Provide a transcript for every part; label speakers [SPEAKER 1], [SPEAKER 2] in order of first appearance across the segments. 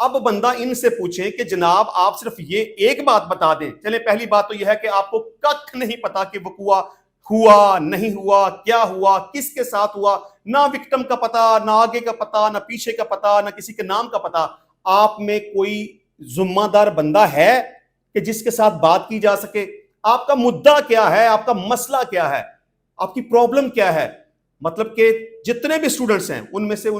[SPEAKER 1] اب بندہ ان سے پوچھیں کہ جناب آپ صرف یہ ایک بات بتا دیں. چلیں پہلی بات تو یہ ہے کہ آپ کو کک نہیں پتا کہ وقوع ہوا نہیں ہوا, کیا ہوا, کس کے ساتھ ہوا, نہ وکٹم کا پتا, نہ آگے کا پتا, نہ پیچھے کا پتا, نہ کسی کے نام کا پتا. آپ میں کوئی ذمہ دار بندہ ہے کہ جس کے ساتھ بات کی جا سکے؟ آپ کا مدعا کیا ہے, آپ کا مسئلہ کیا ہے, آپ کی پرابلم کیا ہے؟ مطلب کہ جتنے بھی سٹوڈنٹس ہیں ان میں سے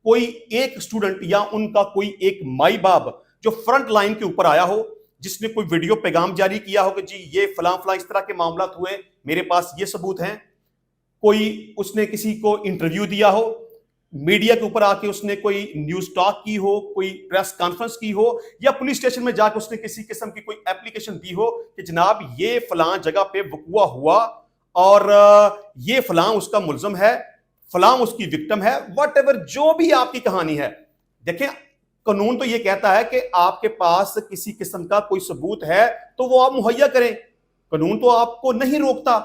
[SPEAKER 1] کوئی ایک سٹوڈنٹ یا ان کا کوئی ایک مائی باپ جو فرنٹ لائن کے اوپر آیا ہو, جس نے کوئی ویڈیو پیغام جاری کیا ہو کہ جی یہ فلاں فلاں اس طرح کے معاملات ہوئے, میرے پاس یہ ثبوت ہیں. کوئی اس نے کسی کو انٹرویو دیا ہو, میڈیا کے اوپر آ کے اس نے کوئی نیوز ٹاک کی ہو, کوئی پریس کانفرنس کی ہو, یا پولیس اسٹیشن میں جا کے اس نے کسی قسم کی کوئی اپلیکیشن دی ہو کہ جناب یہ فلاں جگہ پہ وقوع ہوا اور یہ فلاں اس کا ملزم ہے, فلاں اس کی وکٹم ہے, واٹ ایور جو بھی آپ کی کہانی ہے. دیکھیں قانون تو یہ کہتا ہے کہ آپ کے پاس کسی قسم کا کوئی ثبوت ہے تو وہ آپ مہیا کریں. قانون تو آپ کو نہیں روکتا,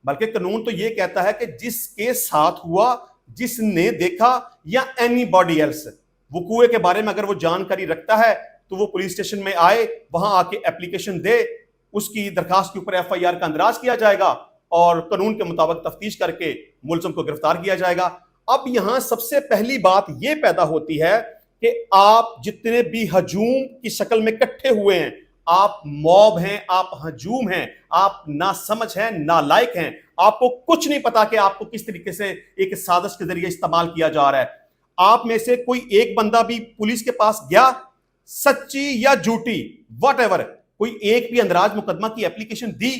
[SPEAKER 1] بلکہ قانون تو یہ کہتا ہے کہ جس کے ساتھ ہوا, جس نے دیکھا, یا اینی باڈی ایلس وقوع کے بارے میں اگر وہ جانکاری رکھتا ہے تو وہ پولیس اسٹیشن میں آئے, وہاں آ کے اپلیکیشن دے, اس کی درخواست کے اوپر ایف آئی آر کا اندراج کیا جائے گا اور قانون کے مطابق تفتیش کر کے ملزم کو گرفتار کیا جائے گا. اب یہاں سب سے پہلی بات یہ پیدا ہوتی ہے کہ آپ جتنے بھی ہجوم کی شکل میں اکٹھے ہوئے ہیں, آپ موب ہیں, آپ ہجوم ہیں, آپ ناسمجھ ہیں, نالائق ہیں, آپ کو کچھ نہیں پتا کہ آپ کو کس طریقے سے ایک سازش کے ذریعے استعمال کیا جا رہا ہے. آپ میں سے کوئی ایک بندہ بھی پولیس کے پاس گیا, سچی یا جھوٹی واٹ ایور, کوئی ایک بھی اندراج مقدمہ کی اپلیکیشن دی؟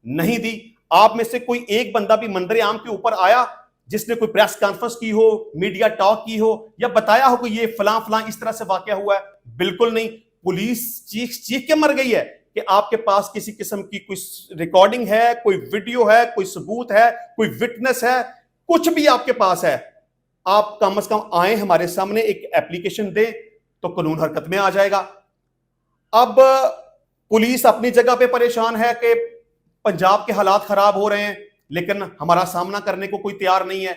[SPEAKER 1] نہیں دی. آپ میں سے کوئی ایک بندہ بھی منظر عام کے اوپر آیا جس نے کوئی پریس کانفرنس کی ہو, میڈیا ٹاک کی ہو, یا بتایا ہو کہ یہ فلاں فلاں اس طرح سے واقعہ ہوا ہے؟ بالکل نہیں. پولیس چیخ کے مر گئی ہے کہ آپ کے پاس کسی قسم کی کوئی ریکارڈنگ ہے, کوئی ویڈیو ہے, کوئی ثبوت ہے, کوئی وٹنس ہے, کچھ بھی آپ کے پاس ہے, آپ کم از کم آئیں ہمارے سامنے, ایک اپلیکیشن دیں تو قانون حرکت میں آ جائے گا. اب پولیس اپنی جگہ پہ پریشان ہے کہ پنجاب کے حالات خراب ہو رہے ہیں, لیکن ہمارا سامنا کرنے کو کوئی تیار نہیں ہے.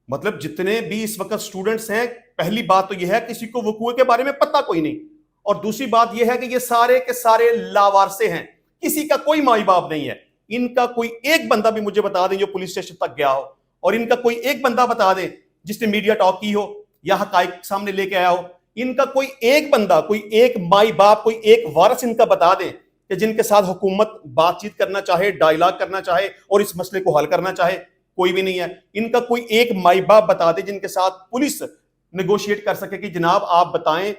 [SPEAKER 1] مطلب جتنے بھی اس وقت سٹوڈنٹس ہیں, پہلی بات تو یہ ہے کسی کو وقوع کے بارے میں پتہ کوئی نہیں, اور دوسری بات یہ ہے کہ یہ سارے کے سارے لاوارثے ہیں, کسی کا کوئی مائی باپ نہیں ہے. ان کا کوئی ایک بندہ بھی مجھے بتا دیں جو پولیس اسٹیشن تک گیا ہو, اور ان کا کوئی ایک بندہ بتا دیں جس نے میڈیا ٹاک کی ہو یا حقائق سامنے لے کے آیا ہو. ان کا کوئی ایک بندہ, کوئی ایک مائی باپ, کوئی ایک وارث ان کا بتا دیں کہ جن کے ساتھ حکومت بات چیت کرنا چاہے, ڈائیلاگ کرنا چاہے اور اس مسئلے کو حل کرنا چاہے. کوئی بھی نہیں ہے. ان کا کوئی ایک مائی باپ بتا دے جن کے ساتھ پولیس نیگوشیٹ کر سکے کہ جناب آپ بتائیں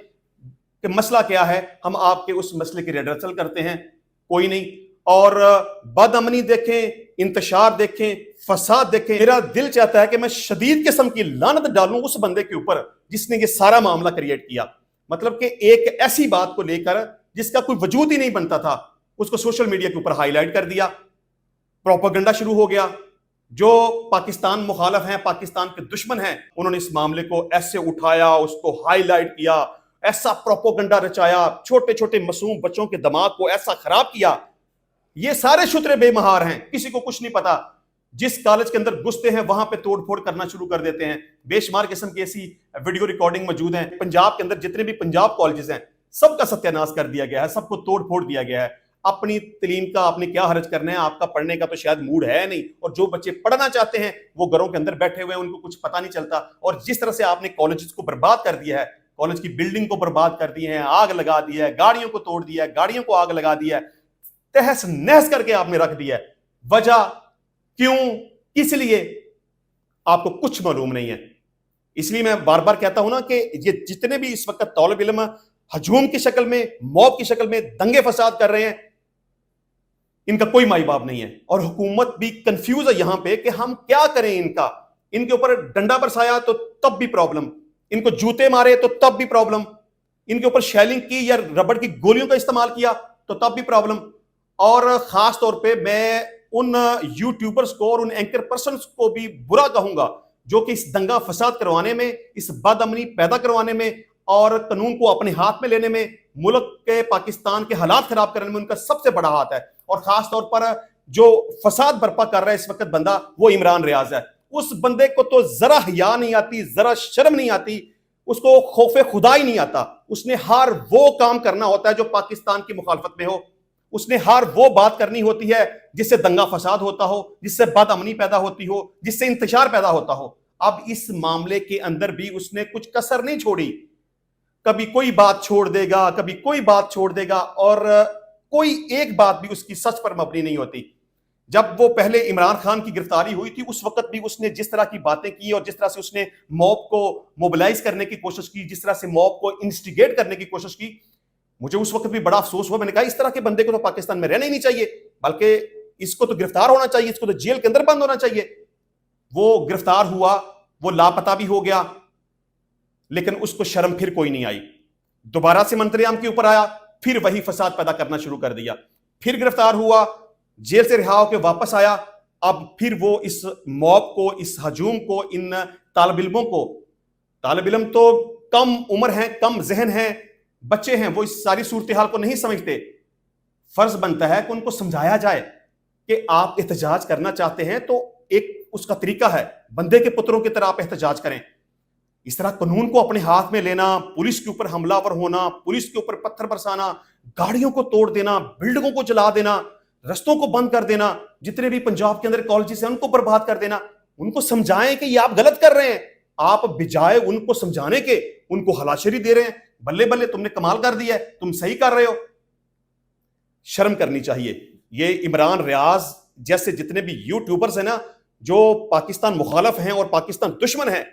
[SPEAKER 1] کہ مسئلہ کیا ہے, ہم آپ کے اس مسئلے کی ریڈرسل کرتے ہیں. کوئی نہیں. اور بد امنی دیکھیں, انتشار دیکھیں, فساد دیکھیں. میرا دل چاہتا ہے کہ میں شدید قسم کی لعنت ڈالوں اس بندے کے اوپر جس نے یہ سارا معاملہ کریٹ کیا. مطلب کہ ایک ایسی بات کو لے کر جس کا کوئی وجود ہی نہیں بنتا تھا, اس کو سوشل میڈیا کے اوپر ہائی لائٹ کر دیا, پروپیگنڈا شروع ہو گیا. جو پاکستان مخالف ہیں, پاکستان کے دشمن ہیں, انہوں نے اس معاملے کو ایسے اٹھایا, اس کو ہائی لائٹ کیا, ایسا پروپیگنڈا رچایا, چھوٹے چھوٹے معصوم بچوں کے دماغ کو ایسا خراب کیا. یہ سارے شترے بے مہار ہیں, کسی کو کچھ نہیں پتا. جس کالج کے اندر گھستے ہیں وہاں پہ توڑ پھوڑ کرنا شروع کر دیتے ہیں. بے شمار قسم کی ایسی ویڈیو ریکارڈنگ موجود ہیں. پنجاب کے اندر جتنے بھی پنجاب کالجز ہیں سب کا ستیہ ناش کر دیا گیا ہے, سب کو توڑ پھوڑ دیا گیا ہے. اپنی تعلیم کا آپ نے کیا حرج کرنا ہے, آپ کا پڑھنے کا تو شاید موڈ ہے نہیں, اور جو بچے پڑھنا چاہتے ہیں وہ گھروں کے اندر بیٹھے ہوئے ہیں, ان کو کچھ پتہ نہیں چلتا. اور جس طرح سے آپ نے کالجز کو برباد کر دیا ہے, کالج کی بلڈنگ کو برباد کر دی ہے, آگ لگا دی ہے, گاڑیوں کو توڑ دیا ہے, گاڑیوں کو آگ لگا دیا ہے, تہس نہس کر کے آپ نے رکھ دیا ہے. وجہ کیوں, کس لیے, آپ کو کچھ معلوم نہیں ہے. اس لیے میں بار بار کہتا ہوں نا کہ یہ جتنے بھی اس وقت طالب علم ہجوم کی شکل میں, موب کی شکل میں دنگے فساد کر رہے ہیں, ان کا کوئی مائی باپ نہیں ہے. اور حکومت بھی کنفیوز ہے یہاں پہ کہ ہم کیا کریں. ان کے اوپر ڈنڈا برسایا تو تب بھی پرابلم, ان کو جوتے مارے تو تب بھی پرابلم, ان کے اوپر شیلنگ کی یا ربڑ کی گولیوں کا استعمال کیا تو تب بھی پرابلم. اور خاص طور پہ میں ان یوٹیوبرز کو اور ان اینکر پرسنز کو بھی برا کہوں گا جو کہ اس دنگا فساد کروانے میں, اس بد امنی پیدا کروانے میں اور قانون کو اپنے ہاتھ میں لینے میں, ملک کے پاکستان کے حالات خراب کرنے میں ان کا سب سے بڑا ہاتھ ہے. اور خاص طور پر جو فساد برپا کر رہا ہے اس وقت بندہ, وہ عمران ریاض ہے. اس بندے کو تو ذرا حیا نہیں آتی, ذرا شرم نہیں آتی. اس کو خوف خدا ہی نہیں آتا. اس نے ہر وہ کام کرنا ہوتا ہے جو پاکستان کی مخالفت میں ہو. اس نے ہر وہ بات کرنی ہوتی ہے جس سے دنگا فساد ہوتا ہو, جس سے بد امنی پیدا ہوتی ہو, جس سے انتشار پیدا ہوتا ہو. اب اس معاملے کے اندر بھی اس نے کچھ کسر نہیں چھوڑی. کبھی کوئی بات چھوڑ دے گا, کبھی کوئی بات چھوڑ دے گا, اور کوئی ایک بات بھی اس کی سچ پر مبنی نہیں ہوتی. جب وہ پہلے عمران خان کی گرفتاری ہوئی تھی اس وقت بھی اس نے جس طرح کی باتیں کی اور جس طرح سے اس نے موب کو موبلائز کرنے کی کوشش کی, جس طرح سے موب کو انسٹیگیٹ کرنے کی کوشش کی, مجھے اس وقت بھی بڑا افسوس ہوا. میں نے کہا اس طرح کے بندے کو تو پاکستان میں رہنا ہی نہیں چاہیے, بلکہ اس کو تو گرفتار ہونا چاہیے, اس کو تو جیل کے اندر بند ہونا چاہیے. وہ گرفتار ہوا, وہ لاپتہ بھی ہو گیا, لیکن اس کو شرم پھر کوئی نہیں آئی. دوبارہ سے منتر عام کے اوپر آیا, پھر وہی فساد پیدا کرنا شروع کر دیا. پھر گرفتار ہوا, جیل سے رہا ہو کے واپس آیا. اب پھر وہ اس موب کو, اس ہجوم کو, ان طالب علموں کو, طالب علم تو کم عمر ہیں, کم ذہن ہیں, بچے ہیں, وہ اس ساری صورتحال کو نہیں سمجھتے. فرض بنتا ہے کہ ان کو سمجھایا جائے کہ آپ احتجاج کرنا چاہتے ہیں تو ایک اس کا طریقہ ہے, بندے کے پتروں کی طرح آپ احتجاج کریں. اس طرح قانون کو اپنے ہاتھ میں لینا, پولیس کے اوپر حملہ ور ہونا, پولیس کے اوپر پتھر برسانا, گاڑیوں کو توڑ دینا, بلڈنگوں کو جلا دینا, رستوں کو بند کر دینا, جتنے بھی پنجاب کے اندر کالجز ہیں ان کو برباد کر دینا. ان کو سمجھائیں کہ یہ آپ غلط کر رہے ہیں. آپ بجائے ان کو سمجھانے کے ان کو ہلاشری دے رہے ہیں. بلے بلے تم نے کمال کر دیا ہے, تم صحیح کر رہے ہو. شرم کرنی چاہیے. یہ عمران ریاض جیسے جتنے بھی یوٹیوبرز ہیں نا, جو پاکستان مخالف ہیں اور پاکستان دشمن ہیں,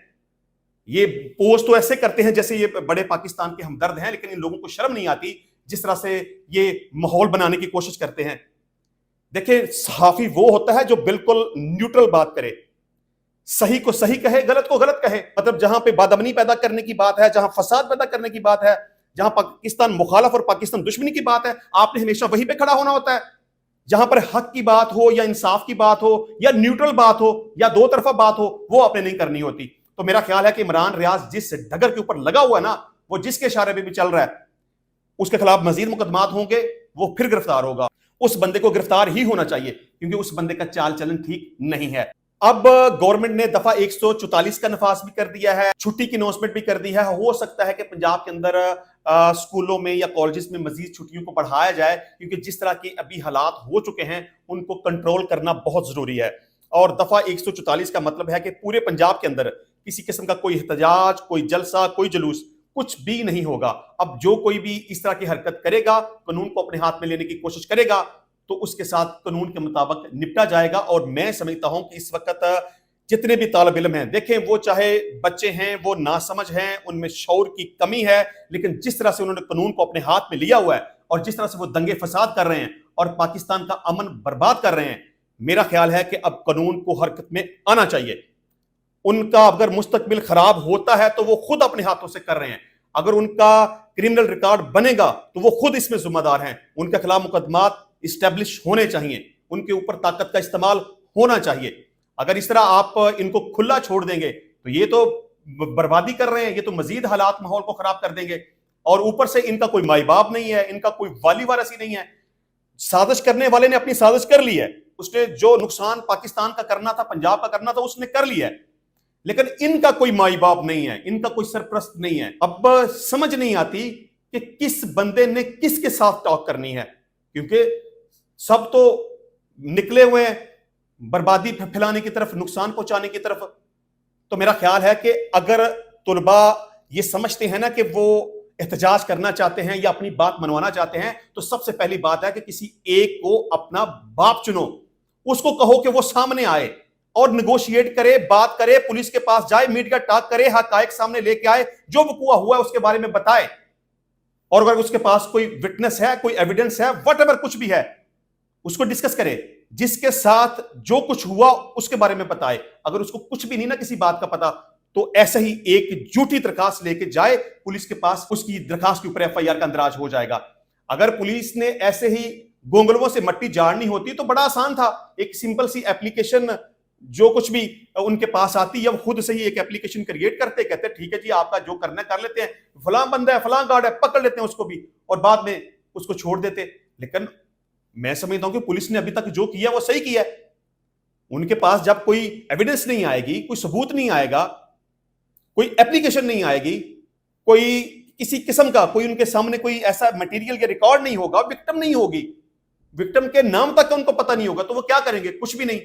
[SPEAKER 1] یہ پوسٹ تو ایسے کرتے ہیں جیسے یہ بڑے پاکستان کے ہمدرد ہیں, لیکن ان لوگوں کو شرم نہیں آتی جس طرح سے یہ ماحول بنانے کی کوشش کرتے ہیں. دیکھیں, صحافی وہ ہوتا ہے جو بالکل نیوٹرل بات کرے, صحیح کو صحیح کہے, غلط کو غلط کہے. مطلب جہاں پہ بدامنی پیدا کرنے کی بات ہے, جہاں فساد پیدا کرنے کی بات ہے, جہاں پاکستان مخالف اور پاکستان دشمنی کی بات ہے, آپ نے ہمیشہ وہیں پہ کھڑا ہونا ہوتا ہے. جہاں پر حق کی بات ہو یا انصاف کی بات ہو یا نیوٹرل بات ہو یا دو طرفہ بات ہو, وہ آپ نے نہیں کرنی ہوتی. تو میرا خیال ہے کہ عمران ریاض جس ڈگر کے اوپر لگا ہوا ہے نا, وہ جس کے اشارے پہ بھی چل رہا ہے, اس کے خلاف مزید مقدمات ہوں گے, وہ پھر گرفتار ہوگا. اس بندے کو گرفتار ہی ہونا چاہیے کیونکہ اس بندے کا چال چلن ٹھیک نہیں ہے. اب گورنمنٹ نے دفعہ 144 کا نفاذ بھی کر دیا ہے, چھٹی کی اناؤنسمنٹ بھی کر دی ہے. ہو سکتا ہے کہ پنجاب کے اندر اسکولوں میں یا کالجز میں مزید چھٹیوں کو بڑھایا جائے, کیونکہ جس طرح کے ابھی حالات ہو چکے ہیں ان کو کنٹرول کرنا بہت ضروری ہے. اور دفعہ 144 کا مطلب ہے کہ پورے پنجاب کے اندر کسی قسم کا کوئی احتجاج, کوئی جلسہ, کوئی جلوس, کچھ بھی نہیں ہوگا. اب جو کوئی بھی اس طرح کی حرکت کرے گا, قانون کو اپنے ہاتھ میں لینے کی کوشش کرے گا, تو اس کے ساتھ قانون کے مطابق نپٹا جائے گا. اور میں سمجھتا ہوں کہ اس وقت جتنے بھی طالب علم ہیں, دیکھیں وہ چاہے بچے ہیں, وہ ناسمجھ ہیں, ان میں شعور کی کمی ہے, لیکن جس طرح سے انہوں نے قانون کو اپنے ہاتھ میں لیا ہوا ہے اور جس طرح سے وہ دنگے فساد کر رہے ہیں اور پاکستان کا امن برباد کر رہے ہیں, میرا خیال ہے کہ اب قانون کو حرکت میں آنا چاہیے. ان کا اگر مستقبل خراب ہوتا ہے تو وہ خود اپنے ہاتھوں سے کر رہے ہیں. اگر ان کا کرمنل ریکارڈ بنے گا تو وہ خود اس میں ذمہ دار ہیں. ان کے خلاف مقدمات اسٹیبلش ہونے چاہیے, ان کے اوپر طاقت کا استعمال ہونا چاہیے. اگر اس طرح آپ ان کو کھلا چھوڑ دیں گے تو یہ تو بربادی کر رہے ہیں, یہ تو مزید حالات ماحول کو خراب کر دیں گے. اور اوپر سے ان کا کوئی مائی باپ نہیں ہے, ان کا کوئی والی وارث ہی نہیں ہے. سازش کرنے والے نے اپنی سازش کر لی ہے, اس نے جو نقصان پاکستان کا کرنا تھا, پنجاب کا کرنا تھا, اس نے کر لیا ہے, لیکن ان کا کوئی مائی باپ نہیں ہے, ان کا کوئی سرپرست نہیں ہے. اب سمجھ نہیں آتی کہ کس بندے نے کس کے ساتھ ٹاک کرنی ہے, کیونکہ سب تو نکلے ہوئے ہیں بربادی پھیلانے کی طرف, نقصان پہنچانے کی طرف. تو میرا خیال ہے کہ اگر طلباء یہ سمجھتے ہیں نا کہ وہ احتجاج کرنا چاہتے ہیں یا اپنی بات منوانا چاہتے ہیں, تو سب سے پہلی بات ہے کہ کسی ایک کو اپنا باپ چنو, اس کو کہو کہ وہ سامنے آئے اور نیگوشیٹ کرے, بات کرے, پولیس کے پاس جائے, میڈیا ٹاک کرے, حقائق سامنے لے کے آئے, جو وقوع ہوا ہے اس کے بارے میں بتائے. اور اگر اس کے پاس کوئی وٹنس ہے, کوئی ایویڈنس ہے, واٹ ایور کچھ بھی ہے, اس کو ڈسکس کرے. جس کے ساتھ جو کچھ ہوا اس کے بارے میں بتائے. اگر اس کو کچھ بھی نہیں نا کسی بات کا پتا, تو ایسا ہی ایک جھوٹی درخواست لے کے جائے پولیس کے پاس, اس کی درخواست کے اوپر ایف آئی آر کا اندراج ہو جائے گا. اگر پولیس نے ایسے ہی گونگلووں سے مٹی جاڑنی ہوتی تو بڑا آسان تھا, ایک سمپل سی ایپلیکیشن جو کچھ بھی ان کے پاس آتی ہے وہ خود سے ہی ایک ایپلیکیشن کریٹ کرتے, کہتے ٹھیک ہے جی آپ کا جو کرنا ہے کر لیتے ہیں, فلاں بندہ ہے, فلاں گارڈ ہے, پکڑ لیتے ہیں اس کو بھی, اور بعد میں اس کو چھوڑ دیتے. لیکن میں سمجھتا ہوں کہ پولیس نے ابھی تک جو کیا وہ صحیح کیا ہے. ان کے پاس جب کوئی ایویڈنس نہیں آئے گی, کوئی ثبوت نہیں آئے گا, کوئی ایپلیکیشن نہیں آئے گی, کوئی کسی قسم کا کوئی ان کے سامنے کوئی ایسا مٹیریل یا ریکارڈ نہیں ہوگا, وکٹم نہیں ہوگی, وکٹم کے نام تک ان کو پتہ نہیں ہوگا, تو وہ کیا کریں گے؟ کچھ بھی نہیں.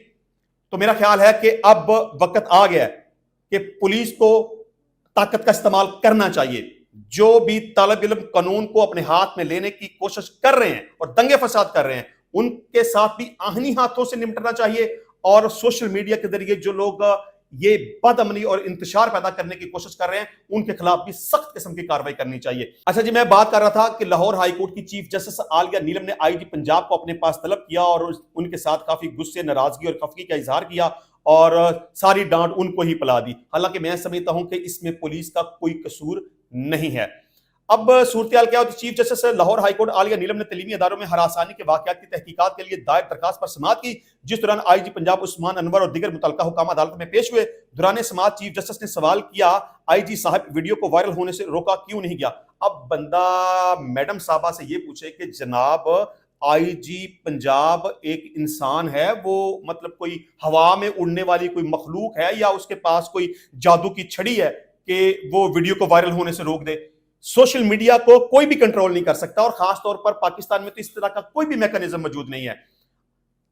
[SPEAKER 1] تو میرا خیال ہے کہ اب وقت آ گیا ہے کہ پولیس کو طاقت کا استعمال کرنا چاہیے. جو بھی طالب علم قانون کو اپنے ہاتھ میں لینے کی کوشش کر رہے ہیں اور دنگے فساد کر رہے ہیں, ان کے ساتھ بھی آہنی ہاتھوں سے نمٹنا چاہیے. اور سوشل میڈیا کے ذریعے جو لوگ یہ بد امنی اور انتشار پیدا کرنے کی کوشش کر رہے ہیں, ان کے خلاف بھی سخت قسم کی کارروائی کرنی چاہیے. اچھا جی, میں بات کر رہا تھا کہ لاہور ہائی کورٹ کی چیف جسٹس عالیہ نیلم نے آئی جی پنجاب کو اپنے پاس طلب کیا اور ان کے ساتھ کافی غصے, ناراضگی اور خفگی کا اظہار کیا اور ساری ڈانٹ ان کو ہی پلا دی. حالانکہ میں سمجھتا ہوں کہ اس میں پولیس کا کوئی قصور نہیں ہے. اب صورتحال کیا ہوتی؟ Chief justice Lahore high court Aalia Neelum نے تعلیمی اداروں میں ہراسانی کے واقعات کی تحقیقات کے لیے دائر درخواست پر سماعت کی, جس دوران آئی جی پنجاب عثمان انور اور دیگر متعلقہ حکام عدالت میں پیش ہوئے. دوران سماعت چیف جسٹس نے سوال کیا, آئی جی صاحب ویڈیو کو وائرل ہونے سے روکا کیوں نہیں گیا؟ اب بندہ میڈم صاحبہ سے یہ پوچھے کہ جناب آئی جی پنجاب ایک انسان ہے, وہ مطلب کوئی ہوا میں اڑنے والی کوئی مخلوق ہے یا اس کے پاس کوئی جادو کی چھڑی ہے کہ وہ ویڈیو کو وائرل ہونے سے روک دے؟ سوشل میڈیا کو کوئی بھی کنٹرول نہیں کر سکتا, اور خاص طور پر پاکستان میں تو اس طرح کا کوئی بھی میکانزم موجود نہیں ہے.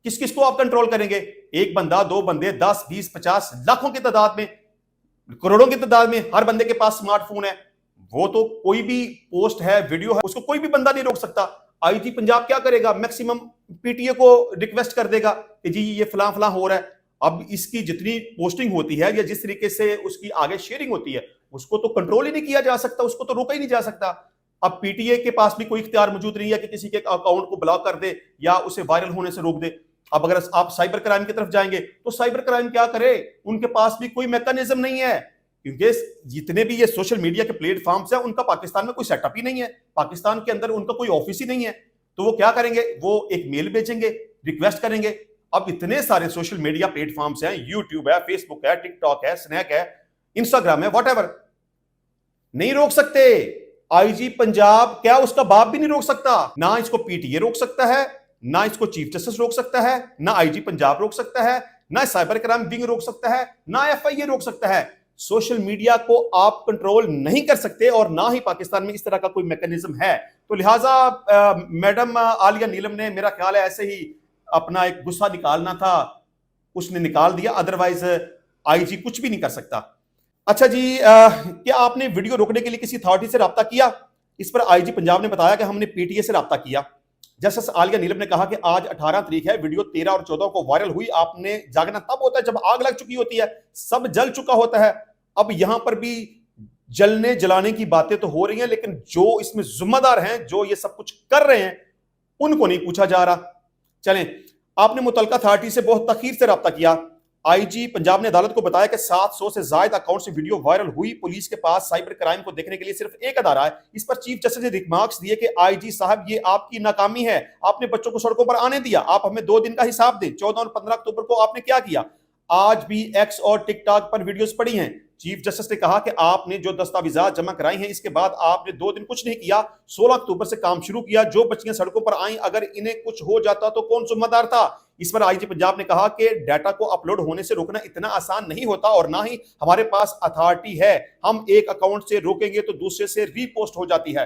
[SPEAKER 1] کس کس کو آپ کنٹرول کریں گے؟ ایک بندہ, دو بندے, 10, 20, 50 لاکھوں کی تعداد میں, کروڑوں کی تعداد میں ہر بندے کے پاس سمارٹ فون ہے. وہ تو کوئی بھی پوسٹ ہے, ویڈیو ہے, اس کو کوئی بھی بندہ نہیں روک سکتا. آئی جی پنجاب کیا کرے گا؟ میکسیمم پی ٹی اے کو ریکویسٹ کر دے گا کہ جی یہ فلاں فلاں ہو رہا ہے. اب اس کی جتنی پوسٹنگ ہوتی ہے یا جس طریقے سے اس کی آگے شیئرنگ ہوتی ہے, اس کو تو کنٹرول ہی نہیں کیا جا سکتا, اس کو تو روکا ہی نہیں جا سکتا. اب پی ٹی اے کے پاس بھی کوئی اختیار موجود نہیں ہے کہ کسی کے اکاؤنٹ کو بلاک کر دے یا اسے وائرل ہونے سے روک دے. اب اگر آپ سائبر کرائم کی طرف جائیں گے تو سائبر کرائم کیا کرے؟ ان کے پاس بھی کوئی میکانزم نہیں ہے, کیونکہ جتنے بھی یہ سوشل میڈیا کے پلیٹ فارمز ہیں ان کا پاکستان میں کوئی سیٹ اپ ہی نہیں ہے, پاکستان کے اندر ان کا کوئی آفس ہی نہیں ہے. تو وہ کیا کریں گے؟ وہ ایک میل بھیجیں گے, ریکویسٹ کریں گے. اب اتنے سارے سوشل میڈیا پلیٹ فارمز ہیں, یوٹیوب ہے, فیس بک ہے, ٹک ٹاک ہے, سنیک ہے, انسٹاگرام ہے, واٹ ایور, نہیں روک سکتے. آئی جی پنجاب کیا اس کا باپ بھی نہیں روک سکتا؟ نہ اس کو پی ٹی اے روک سکتا ہے, نہ اس کو چیف جسٹس روک سکتا ہے, نہ آئی جی پنجاب روک سکتا ہے, نہ سائبر کرائم ونگ روک سکتا ہے, نہ ایف آئی اے روک سکتا ہے. سوشل میڈیا کو آپ کنٹرول نہیں کر سکتے اور نہ ہی پاکستان میں اس طرح کا کوئی میکانزم ہے. تو لہٰذا میڈم عالیہ نیلم نے میرا خیال ہے ایسے ہی اپنا ایک غصہ نکالنا تھا, اس نے نکال دیا, ادروائز آئی جی کچھ بھی نہیں کر سکتا. اچھا جی, کیا آپ نے ویڈیو روکنے کے لیے کسی اتھارٹی سے رابطہ کیا؟ اس پر آئی جی پنجاب نے بتایا کہ ہم نے پی ٹی اے سے رابطہ کیا. جسٹس عالیہ نیلم نے کہا کہ آج 18 تاریخ ہے, ویڈیو 13 اور 14 کو وائرل ہوئی. آپ نے جاگنا تب ہوتا ہے جب آگ لگ چکی ہوتی ہے, سب جل چکا ہوتا ہے. اب یہاں پر بھی جلنے جلانے کی باتیں تو ہو رہی ہیں, لیکن جو اس میں ذمہ دار ہیں, جو یہ سب کچھ کر رہے ہیں, ان کو نہیں پوچھا جا رہا. چلیں, آپ نے متعلقہ اتھارٹی سے بہت تاخیر سے رابطہ کیا. آئی جی پنجاب نے عدالت کو بتایا کہ 700 سے زائد اکاؤنٹ سے ویڈیو وائرل ہوئی. پولیس کے پاس سائبر کرائم کو دیکھنے کے لیے صرف ایک ادارہ ہے. اس پر چیف جسٹس نے ریمارکس دیے کہ آئی جی صاحب یہ آپ کی ناکامی ہے, آپ نے بچوں کو سڑکوں پر آنے دیا, آپ ہمیں 2 دن کا حساب دیں. 14 اور 15 اکتوبر کو آپ نے کیا کیا؟ آج بھی ایکس اور ٹک ٹاک پر ویڈیوز پڑی ہیں. چیف جسٹس نے کہا کہ آپ نے جو دستاویزات جمع کرائی ہیں, اس کے بعد آپ نے 2 دن کچھ نہیں کیا, 16 اکتوبر سے کام شروع کیا. جو بچیاں سڑکوں پر آئیں, اگر انہیں کچھ ہو جاتا تو کون ذمہ دار تھا؟ اس پر آئی جی پنجاب نے کہا کہ ڈیٹا کو اپلوڈ ہونے سے روکنا اتنا آسان نہیں ہوتا اور نہ ہی ہمارے پاس اتھارٹی ہے. ہم ایک اکاؤنٹ سے روکیں گے تو دوسرے سے ری پوسٹ ہو جاتی ہے.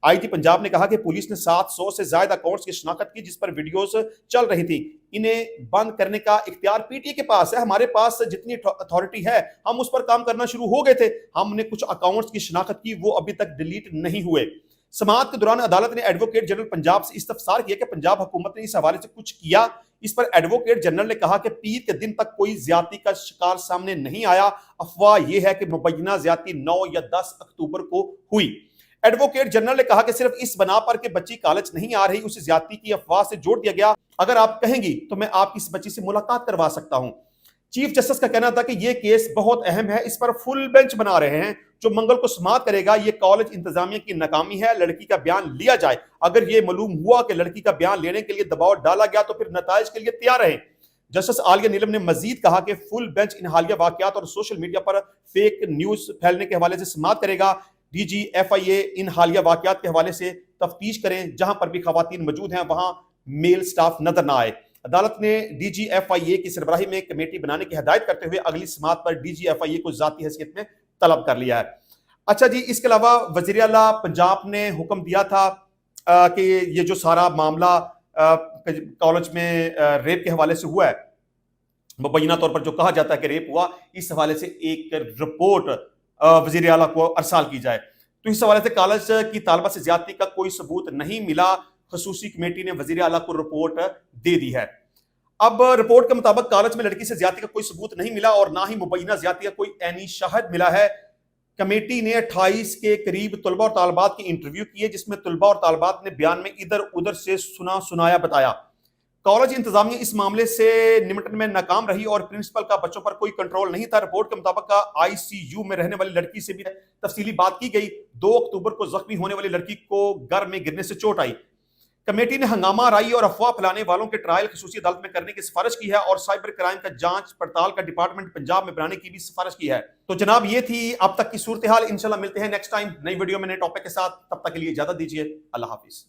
[SPEAKER 1] آئی جی پنجاب نے کہا کہ پولیس نے 700 سے زائد اکاؤنٹس کی شناخت کی جس پر ویڈیوز چل رہی تھی. انہیں بند کرنے کا اختیار پی ٹی اے کے پاس ہے. ہمارے پاس جتنی اتھارٹی ہے ہم اس پر کام کرنا شروع ہو گئے تھے. ہم نے کچھ اکاؤنٹس کی شناخت کی, وہ ابھی تک ڈیلیٹ نہیں ہوئے. سماعت کے دوران عدالت نے ایڈوکیٹ جنرل پنجاب سے استفسار کیا کہ پنجاب حکومت نے اس حوالے سے کچھ کیا. اس پر ایڈوکیٹ جنرل نے کہا کہ پیر کے دن تک کوئی زیادتی کا شکار سامنے نہیں آیا. افواہ یہ ہے کہ مبینہ زیادتی 9 یا 10 اکتوبر کو ہوئی. ایڈوکیٹ جنرل نے کہا کہ صرف اس بنا پر کہ بچی کالج نہیں آ رہی اسے زیادتی کی افواہ سے جوڑ دیا گیا. اگر آپ کہیں گی تو میں آپ کی اس بچی سے ملاقات کروا سکتا ہوں. چیف جسٹس کا کہنا تھا کہ یہ کیس بہت اہم ہے, اس پر فل بینچ بنا رہے ہیں جو منگل کو سماعت کرے گا. یہ کالج انتظامیہ کی ناکامی ہے, لڑکی کا بیان لیا جائے. اگر یہ معلوم ہوا کہ لڑکی کا بیان لینے کے لیے دباؤ ڈالا گیا تو پھر نتائج کے لیے تیار رہیں. جسٹس عالیہ نیلم نے مزید کہا کہ فل بینچ ان حالیہ واقعات اور سوشل میڈیا پر فیک نیوز پھیلنے کے حوالے سے سماعت کرے گا. ڈی جی ایف آئی اے ان حالیہ واقعات کے حوالے سے تفتیش کریں, جہاں پر بھی خواتین موجود ہیں وہاں میل سٹاف نظر نہ آئے. عدالت نے ڈی جی ایف آئی اے کی سربراہی میں کمیٹی بنانے کی ہدایت کرتے ہوئے اگلی سماعت پر ڈی جی ایف آئی اے کو ذاتی حیثیت میں طلب کر لیا ہے. اچھا جی، اس کے علاوہ وزیر اعلیٰ پنجاب نے حکم دیا تھا کہ یہ جو سارا معاملہ کالج میں ریپ کے حوالے سے ہوا ہے، مبینہ طور پر جو کہا جاتا ہے کہ ریپ ہوا، اس حوالے سے ایک رپورٹ وزیر اعلیٰ کو ارسال کی جائے. تو اس حوالے سے کالج کی طالبہ سے زیادتی کا کوئی ثبوت نہیں ملا. خصوصی کمیٹی نے وزیر اعلیٰ کو رپورٹ دے دی ہے. اب رپورٹ کے مطابق کالج میں لڑکی سے زیادتی کا کوئی ثبوت نہیں ملا اور نہ ہی مبینہ زیادتی کا کوئی عینی شاہد ملا ہے. کمیٹی نے 28 کے قریب طلبہ اور طالبات کی انٹرویو کیے، جس میں طلبہ اور طالبات نے بیان میں ادھر ادھر سے سنایا بتایا. کالج انتظامیہ اس معاملے سے نمٹنے میں ناکام رہی اور پرنسپل کا بچوں پر کوئی کنٹرول نہیں تھا. رپورٹ کے مطابق ICU میں رہنے والی لڑکی سے بھی تفصیلی بات کی گئی. 2 اکتوبر کو زخمی ہونے والی لڑکی کو گھر میں گرنے سے چوٹ آئی. کمیٹی نے ہنگامہ آرائی اور افواہ پھیلانے والوں کے ٹرائل خصوصی عدالت میں کرنے کی سفارش کی ہے اور سائبر کرائم کا جانچ پڑتال کا ڈپارٹمنٹ پنجاب میں بنانے کی بھی سفارش کی ہے. تو جناب یہ تھی اب تک کی صورتحال. انشاءاللہ ملتے ہیں نیکسٹ ٹائم نئی ویڈیو میں نئے ٹاپک کے ساتھ. تب تک کے لیے اجازت دیجیے. اللہ حافظ.